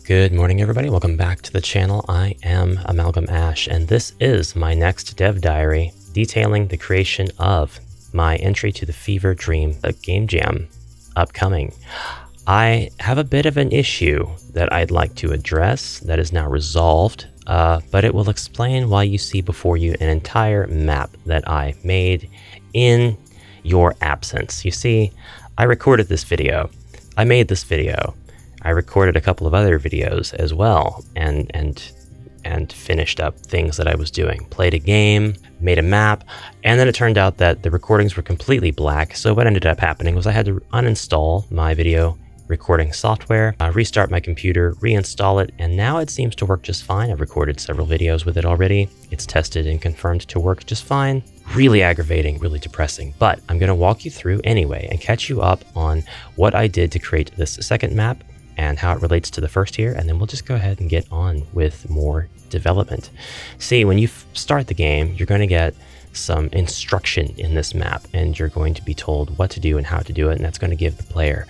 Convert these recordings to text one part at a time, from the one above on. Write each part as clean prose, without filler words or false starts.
Good morning, everybody. Welcome back to the channel. I am Amalgam Ash, and this is my next dev diary detailing the creation of my entry to the Fever Dream Game Jam upcoming. I have a bit of an issue that I'd like to address that is now resolved, but it will explain why you see before you an entire map that I made in your absence. You see, I recorded this video. I made this video. I recorded a couple of other videos as well and finished up things that I was doing. Played a game, made a map, and then it turned out that the recordings were completely black. So what ended up happening was I had to uninstall my video recording software, restart my computer, reinstall it, and now it seems to work just fine. I've recorded several videos with it already. It's tested and confirmed to work just fine. Really aggravating, really depressing, but I'm going to walk you through anyway and catch you up on what I did to create this second map and how it relates to the first here, and then we'll just go ahead and get on with more development. See, when you start the game, you're going to get some instruction in this map, and you're going to be told what to do and how to do it, and that's going to give the player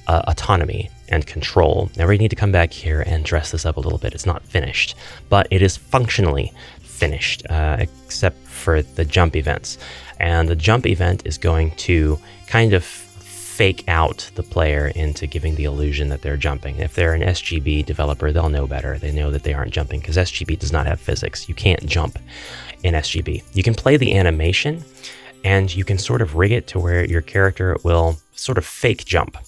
autonomy and control. Now we need to come back here and dress this up a little bit. It's not finished, but it is functionally finished, except for the jump events. And the jump event is going to kind of fake out the player into giving the illusion that they're jumping. If they're an SGB developer, they'll know better. They know that they aren't jumping because SGB does not have physics. You can't jump in SGB. You can play the animation and you can sort of rig it to where your character will sort of fake jump,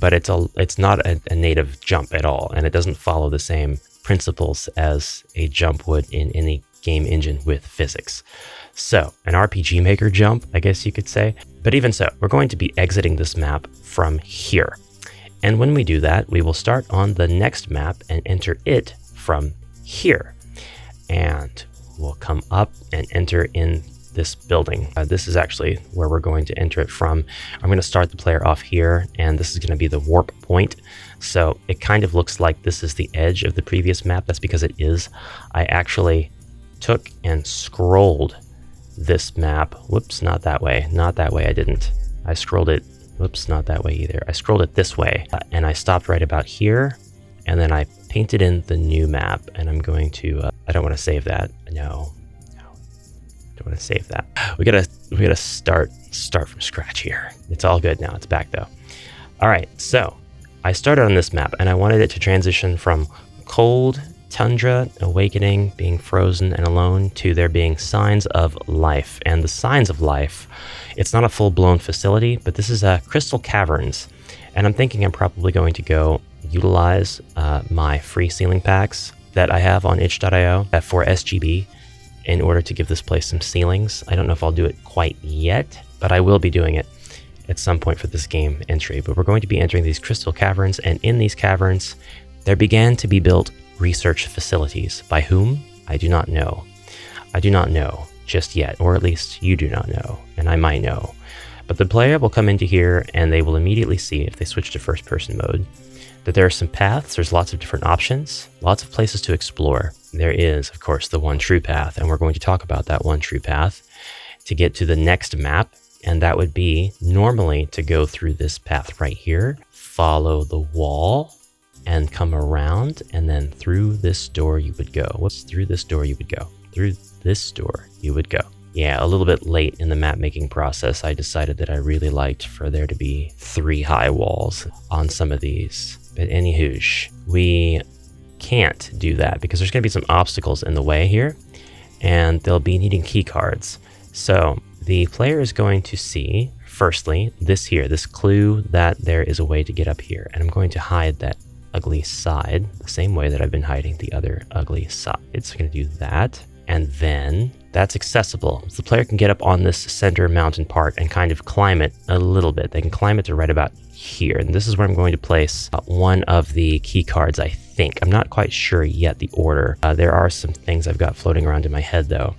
but it's not a native jump at all, and it doesn't follow the same principles as a jump would in any game engine with physics. So, an RPG Maker jump, I guess you could say. But even so, we're going to be exiting this map from here. And when we do that, we will start on the next map and enter it from here. And we'll come up and enter in this building. This is actually where we're going to enter it from. I'm going to start the player off here, and this is going to be the warp point. So it kind of looks like this is the edge of the previous map. That's because it is. I actually took and scrolled this map. Whoops, not that way. Not that way, I didn't. I scrolled it. Whoops, not that way either. I scrolled it this way, and I stopped right about here, and then I painted in the new map, and I'm going to, I don't want to save that. No, don't want to save that. We gotta start from scratch here. It's all good now. It's back though. All right, so I started on this map, and I wanted it to transition from cold tundra, awakening, being frozen and alone, to there being signs of life. And the signs of life, it's not a full-blown facility, but this is crystal caverns. And I'm thinking I'm probably going to go utilize my free ceiling packs that I have on itch.io for SGB in order to give this place some ceilings. I don't know if I'll do it quite yet, but I will be doing it at some point for this game entry. But we're going to be entering these crystal caverns, and in these caverns, there began to be built research facilities. By whom? I do not know. I do not know just yet, or at least you do not know, and I might know. But the player will come into here and they will immediately see, if they switch to first person mode, that there are some paths. There's lots of different options, lots of places to explore. There is, of course, the one true path, and we're going to talk about that one true path to get to the next map, and that would be normally to go through this path right here, follow the wall, and come around, and then through this door you would go. Whoops, through this door you would go. Through this door you would go. Yeah, a little bit late in the map making process, I decided that I really liked for there to be 3 high walls on some of these. But anywhoosh, we can't do that because there's going to be some obstacles in the way here, and they'll be needing key cards. So the player is going to see, firstly, this here, this clue that there is a way to get up here, and I'm going to hide that ugly side the same way that I've been hiding the other ugly side. It's going to do that, and then that's accessible. So the player can get up on this center mountain part and kind of climb it a little bit. They can climb it to right about here, and this is where I'm going to place one of the key cards, I think. I'm not quite sure yet the order. There are some things I've got floating around in my head though.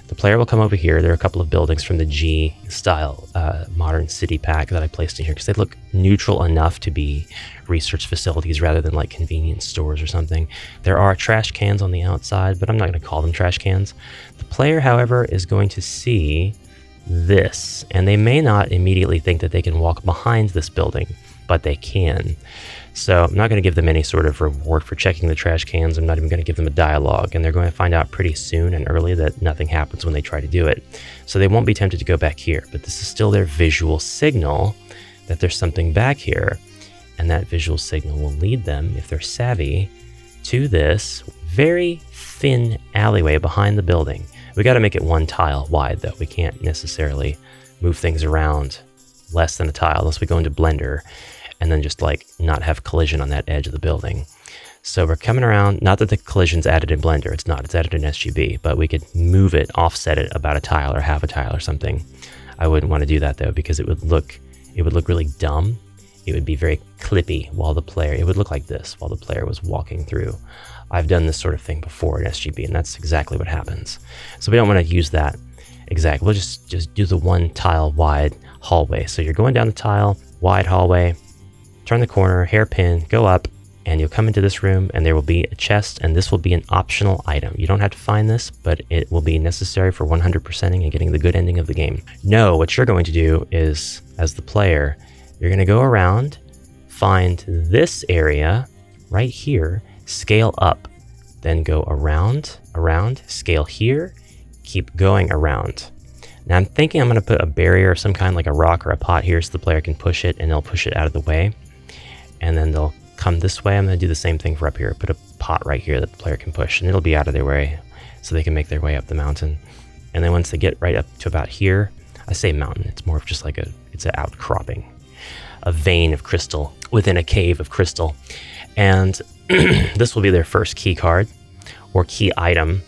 The player will come over here. There are a couple of buildings from the G style modern city pack that I placed in here because they look neutral enough to be research facilities rather than like convenience stores or something. There are trash cans on the outside, but I'm not going to call them trash cans. The player, however, is going to see this, and they may not immediately think that they can walk behind this building, but they can. So I'm not going to give them any sort of reward for checking the trash cans. I'm not even going to give them a dialogue, and they're going to find out pretty soon and early that nothing happens when they try to do it. So they won't be tempted to go back here, but this is still their visual signal that there's something back here. And that visual signal will lead them, if they're savvy, to this very thin alleyway behind the building. We got to make it 1 tile wide, though. We can't necessarily move things around less than a tile unless we go into Blender and then just like not have collision on that edge of the building. So we're coming around, not that the collision's added in Blender, it's not, it's added in SGB, but we could move it, offset it about a tile or half a tile or something. I wouldn't want to do that though, because it would look really dumb. It would be very clippy it would look like this while the player was walking through. I've done this sort of thing before in SGB, and that's exactly what happens. So we don't want to use that exact. We'll just do the 1 tile wide hallway. So you're going down the tile, wide hallway, turn the corner, hairpin, go up, and you'll come into this room, and there will be a chest, and this will be an optional item. You don't have to find this, but it will be necessary for 100%ing and getting the good ending of the game. No, what you're going to do is, as the player, you're going to go around, find this area right here, scale up, then go around, scale here, keep going around. Now I'm thinking I'm going to put a barrier of some kind, like a rock or a pot here, so the player can push it, and they'll push it out of the way. And then they'll come this way. I'm going to do the same thing for up here. Put a pot right here that the player can push, and it'll be out of their way so they can make their way up the mountain. And then once they get right up to about here, I say mountain, it's more of just like it's an outcropping, a vein of crystal within a cave of crystal. And this will be their first key card or key item.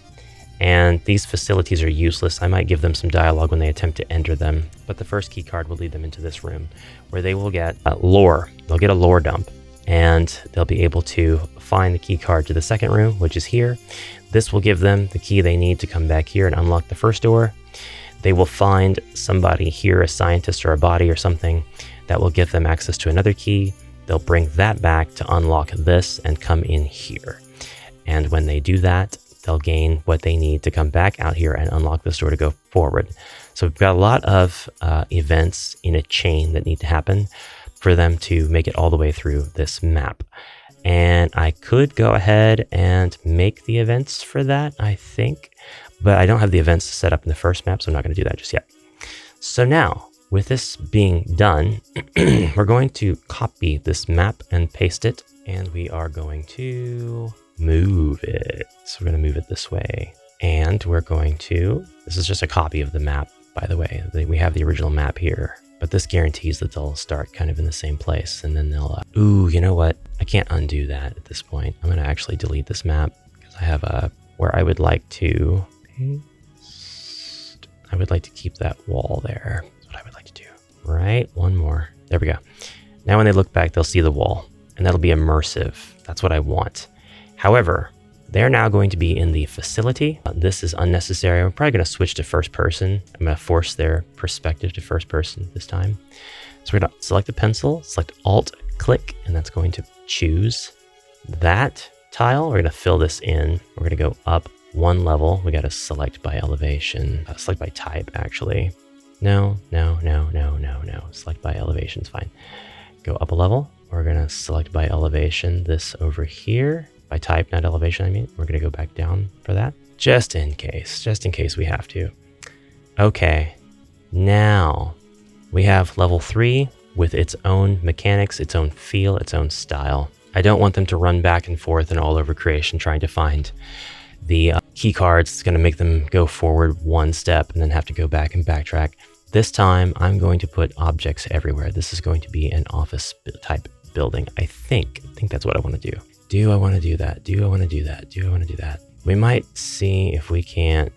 And these facilities are useless. I might give them some dialogue when they attempt to enter them, but the first key card will lead them into this room where they will get lore. They'll get a lore dump, and they'll be able to find the key card to the second room, which is here. This will give them the key they need to come back here and unlock the first door. They will find somebody here, a scientist or a body or something, that will give them access to another key. They'll bring that back to unlock this and come in here. And when they do that, they'll gain what they need to come back out here and unlock this door to go forward. So we've got a lot of events in a chain that need to happen for them to make it all the way through this map. And I could go ahead and make the events for that, I think, but I don't have the events set up in the first map, so I'm not going to do that just yet. So now, with this being done, we're going to copy this map and paste it, and we are going to move it. So we're going to move it this way, and we're going to, this is just a copy of the map, by the way. We have the original map here, but this guarantees that they'll start kind of in the same place, and then they'll, ooh, you know what? I can't undo that at this point. I'm going to actually delete this map because I have a, where I would like to paste. I would like to keep that wall there. That's what I would like to do. Right, one more. There we go. Now when they look back, they'll see the wall, and that'll be immersive. That's what I want. However, they're now going to be in the facility. This is unnecessary. I'm probably going to switch to first person. I'm going to force their perspective to first person this time. So we're going to select a pencil, select Alt, click, and that's going to choose that tile. We're going to fill this in. We're going to go up one level. We got to select by elevation, select by type, actually. No. Select by elevation is fine. Go up a level. We're going to select by elevation this over here. By type, not elevation, I mean. We're going to go back down for that. Just in case we have to. Okay. Now we have level 3 with its own mechanics, its own feel, its own style. I don't want them to run back and forth and all over creation trying to find the key cards. It's going to make them go forward one step and then have to go back and backtrack. This time, I'm going to put objects everywhere. This is going to be an office type building. I think that's what I want to do. Do I want to do that? Do I want to do that? Do I want to do that? We might see if we can't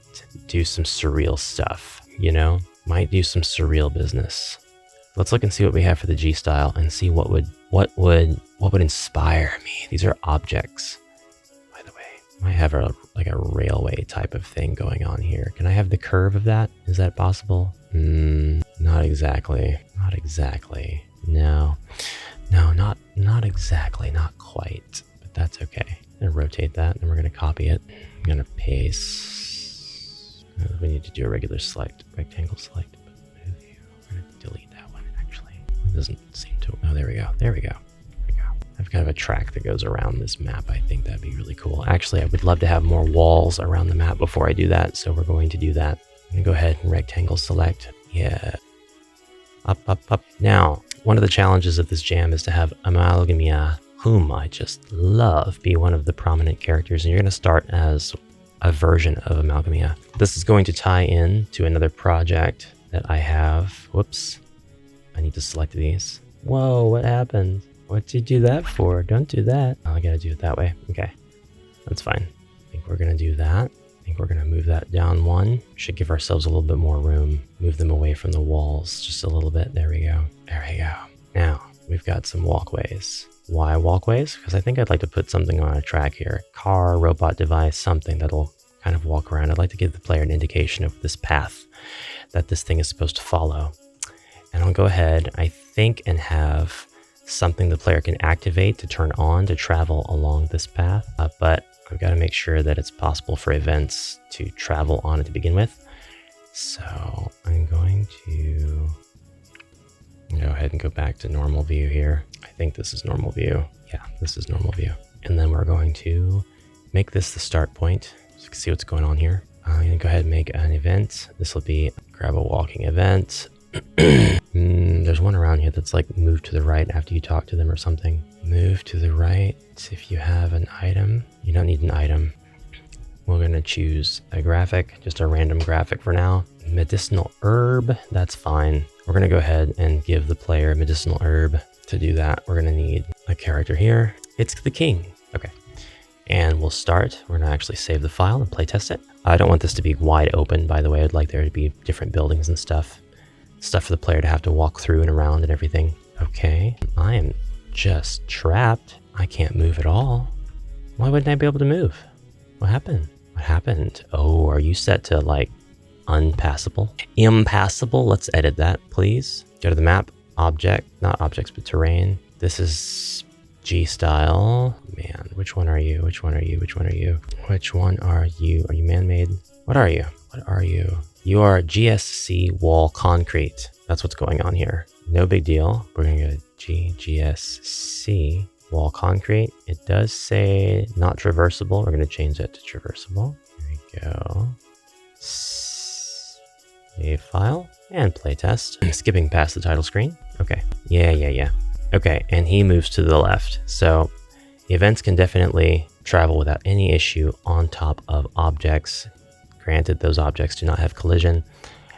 do some surreal stuff, you know? Might do some surreal business. Let's look and see what we have for the G style and see what would inspire me. These are objects, by the way. Might have like a railway type of thing going on here. Can I have the curve of that? Is that possible? Not exactly. Not exactly. No, not exactly. Not quite. But that's okay. I'm gonna rotate that, and we're gonna copy it. I'm gonna paste. We need to do a regular select, rectangle select. But move you. We're gonna delete that one. Actually, it doesn't seem to. Oh, there we go. There we go. I've got a track that goes around this map. I think that'd be really cool. Actually, I would love to have more walls around the map before I do that, so we're going to do that. I'm gonna go ahead and rectangle select. Yeah. Up, up, up. Now, one of the challenges of this jam is to have Amalgamia, whom I just love, be one of the prominent characters, and you're gonna start as a version of Amalgamia. This is going to tie in to another project that I have. Whoops. I need to select these. Whoa, what happened? What did you do that for? Don't do that. Oh, I gotta do it that way. Okay, that's fine. I think we're gonna do that. I think we're gonna move that down one. Should give ourselves a little bit more room. Move them away from the walls just a little bit. There we go. There we go. Now, we've got some walkways. Why walkways? Because I think I'd like to put something on a track here. Car, robot device, something that'll kind of walk around. I'd like to give the player an indication of this path that this thing is supposed to follow. And I'll go ahead, I think, and have something the player can activate to turn on to travel along this path. But I've got to make sure that it's possible for events to travel on it to begin with. So I'm going to go ahead and go back to normal view here. I think this is normal view. Yeah, this is normal view. And then we're going to make this the start point so you can see what's going on here. I'm going to go ahead and make an event. This will be grab a walking event. There's one around here that's like move to the right after you talk to them or something. Move to the right if you have an item. You don't need an item. We're going to choose a graphic, just a random graphic for now. Medicinal herb, that's fine. We're going to go ahead and give the player medicinal herb. To do that, we're going to need a character here. It's the king. Okay. And we'll start. We're going to actually save the file and play test it. I don't want this to be wide open, by the way. I'd like there to be different buildings and stuff for the player to have to walk through and around and everything. Okay, I am just trapped. I can't move at all. Why wouldn't I be able to move? What happened? What happened? Oh, are you set to like unpassable? Impassable? Let's edit that, please. Go to the map, object, not objects, but terrain. This is G style. Man, which one are you? Which one are you? Which one are you? Which one are you? Are you man-made? What are you? What are you? You are GSC wall concrete. That's what's going on here. No big deal. We're going to go GSC wall concrete. It does say not traversable. We're going to change that to traversable. Here we go. Save file and playtest. Skipping past the title screen. Okay. Yeah. Okay, and he moves to the left. So the events can definitely travel without any issue on top of objects. Granted, those objects do not have collision.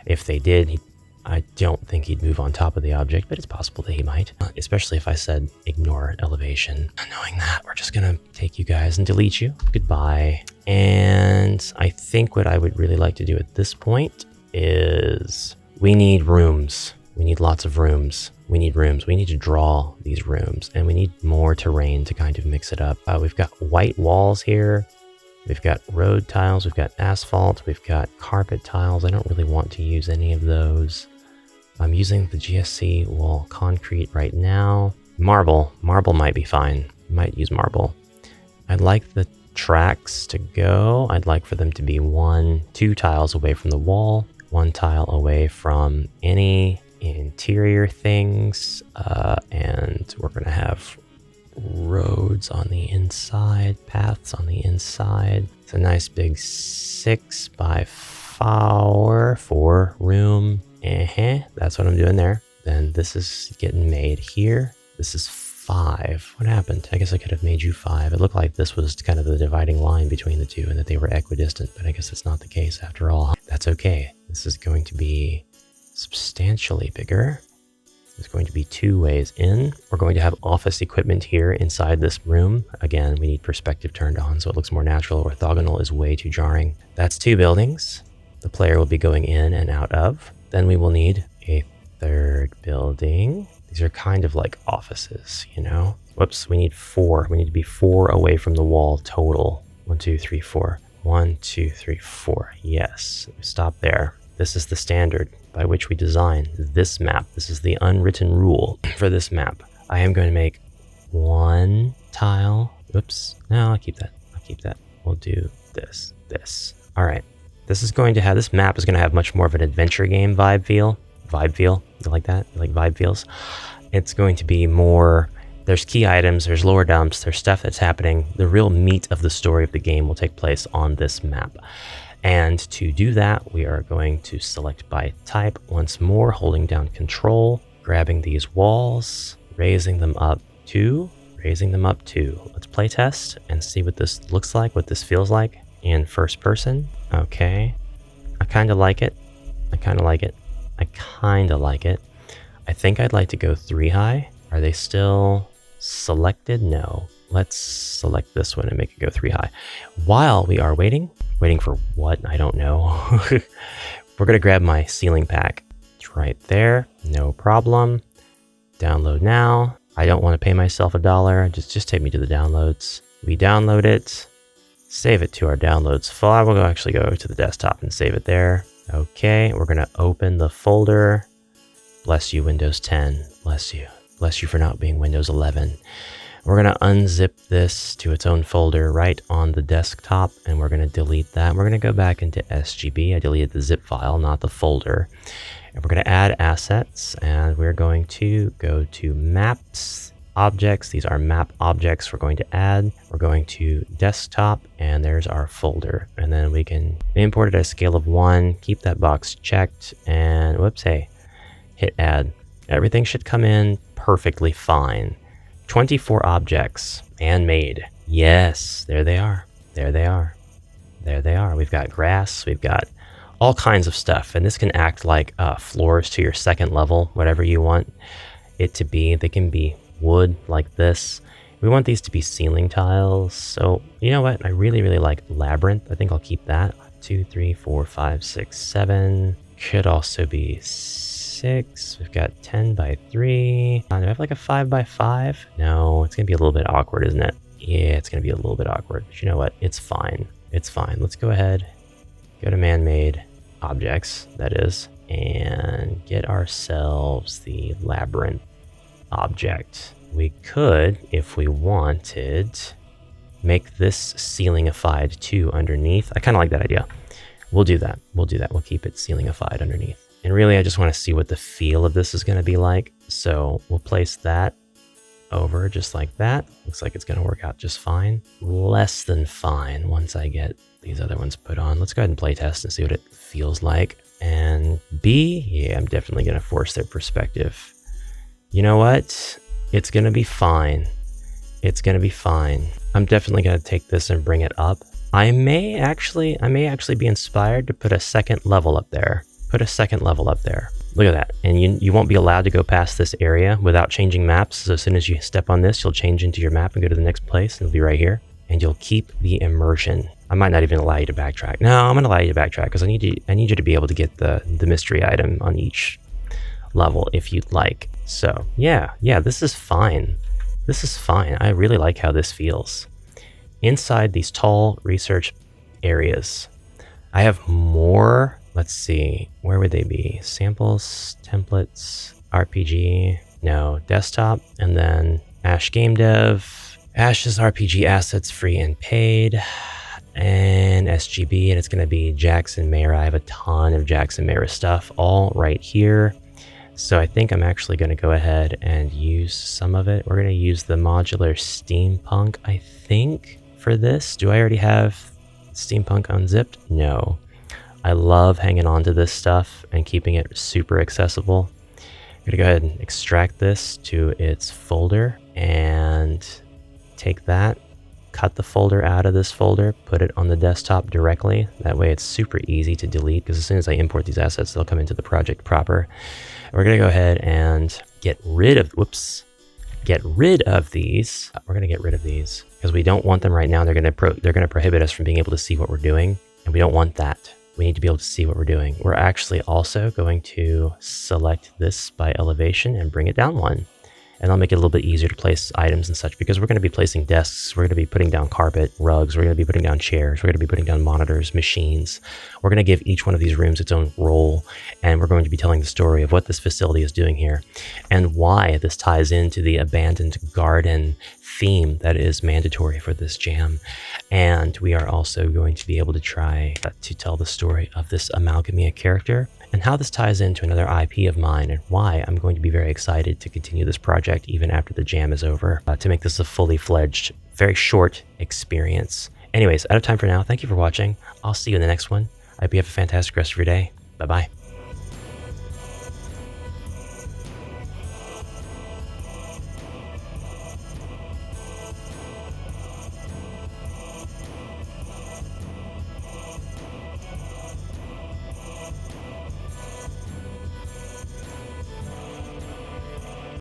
If they did, I don't think he'd move on top of the object, but it's possible that he might. Especially if I said ignore elevation. Knowing that, we're just gonna take you guys and delete you. Goodbye. And I think what I would really like to do at this point is we need rooms. We need lots of rooms. We need rooms. We need to draw these rooms, and we need more terrain to kind of mix it up. We've got white walls here. We've got road tiles, we've got asphalt, we've got carpet tiles. I don't really want to use any of those. I'm using the GSC wall concrete right now. Marble might be fine. Might use marble. I'd like the tracks to go. I'd like for them to be 2 tiles away from the wall, 1 tile away from any interior things, and we're gonna have roads on the inside, paths on the inside. It's a nice big 6 by 4 room. That's what I'm doing there. Then this is getting made here. This is 5. What happened? I guess I could have made you 5. It looked like this was kind of the dividing line between the two and that they were equidistant, but I guess it's not the case after all. That's okay. This is going to be substantially bigger. There's going to be 2 ways in. We're going to have office equipment here inside this room. Again, we need perspective turned on so it looks more natural. Orthogonal is way too jarring. That's 2 buildings the player will be going in and out of. Then we will need a 3rd building. These are kind of like offices, you know? Whoops, we need 4. We need to be 4 away from the wall total. 1, 2, 3, 4. 1, 2, 3, 4. Yes, stop there. This is the standard by which we design this map. This is the unwritten rule for this map. I am going to make 1 tile. Oops. No, I'll keep that. We'll do this. All right. This map is going to have much more of an adventure game vibe feel. You like that? You like vibe feels? It's going to be more There's key items, there's lore dumps, there's stuff that's happening. The real meat of the story of the game will take place on this map. And to do that, we are going to select by type once more, holding down Control, grabbing these walls, raising them up 2, raising them up 2. Let's play test and see what this looks like, what this feels like in first person. Okay, I kind of like it. I kind of like it. I kind of like it. I think I'd like to go 3 high. Are they still selected? No. Let's select this one and make it go 3 high. While we are waiting for what? I don't know. We're gonna grab my ceiling pack. It's right there, no problem. Download now. I don't want to pay myself $1. Just take me to the downloads. We download it, save it to our downloads file. We'll actually go to the desktop and save it there. Okay, we're gonna open the folder. Bless you, Windows 10. Bless you. Bless you for not being Windows 11. We're going to unzip this to its own folder right on the desktop, and we're going to delete that. We're going to go back into SGB. I deleted the zip file, not the folder. And we're going to add assets, and we're going to go to maps, objects. These are map objects we're going to add. We're going to desktop, and there's our folder. And then we can import it at a scale of 1, keep that box checked, and whoops, hey, hit add. Everything should come in perfectly fine. 24 objects and made. Yes, there they are. There they are. There they are. We've got grass. We've got all kinds of stuff. And this can act like floors to your second level, whatever you want it to be. They can be wood like this. We want these to be ceiling tiles. So you know what? I really, really like Labyrinth. I think I'll keep that. 2, 3, 4, 5, 6, 7. Could also be 6. We've got 10 by 3. Do I have like a 5 by 5? No, it's gonna be a little bit awkward, isn't it? Yeah, it's gonna be a little bit awkward. But you know what? It's fine. It's fine. Let's go ahead, go to man-made objects, that is, and get ourselves the Labyrinth object. We could, if we wanted, make this ceilingified too underneath. I kind of like that idea. We'll do that. We'll do that. We'll keep it ceilingified underneath. And really, I just want to see what the feel of this is going to be like. So we'll place that over just like that. Looks like it's going to work out just fine. Less than fine once I get these other ones put on. Let's go ahead and play test and see what it feels like. And B, yeah, I'm definitely going to force their perspective. You know what? It's going to be fine. It's going to be fine. I'm definitely going to take this and bring it up. I may actually be inspired to put a second level up there. Put a second level up there. Look at that. And you won't be allowed to go past this area without changing maps. So as soon as you step on this, you'll change into your map and go to the next place, and it'll be right here. And you'll keep the immersion. I might not even allow you to backtrack. No, I'm gonna allow you to backtrack because I need you to be able to get the mystery item on each level if you'd like. So yeah, this is fine. This is fine. I really like how this feels. Inside these tall research areas, I have more. Let's see, where would they be? Samples, templates, RPG, no, desktop, and then Ash GameDev. Ash's RPG assets free and paid, and SGB, and it's gonna be Jackson Mara. I have a ton of Jackson Mara stuff all right here. So I think I'm actually gonna go ahead and use some of it. We're gonna use the modular steampunk, I think, for this. Do I already have steampunk unzipped? No. I love hanging on to this stuff and keeping it super accessible. I'm gonna go ahead and extract this to its folder and take that, cut the folder out of this folder, put it on the desktop directly. That way it's super easy to delete because as soon as I import these assets, they'll come into the project proper. We're gonna go ahead and get rid of these. We're gonna get rid of these because we don't want them right now. They're gonna prohibit us from being able to see what we're doing, and we don't want that. We need to be able to see what we're doing. We're actually also going to select this by elevation and bring it down 1. And I'll make it a little bit easier to place items and such because we're going to be placing desks, we're going to be putting down carpet, rugs, we're going to be putting down chairs, we're going to be putting down monitors, machines. We're going to give each one of these rooms its own role, and we're going to be telling the story of what this facility is doing here and why this ties into the abandoned garden theme that is mandatory for this jam. And we are also going to be able to try to tell the story of this Amalgamia character and how this ties into another IP of mine and why I'm going to be very excited to continue this project even after the jam is over, to make this a fully fledged, very short experience. Anyways, out of time for now. Thank you for watching. I'll see you in the next one. I hope you have a fantastic rest of your day. Bye-bye.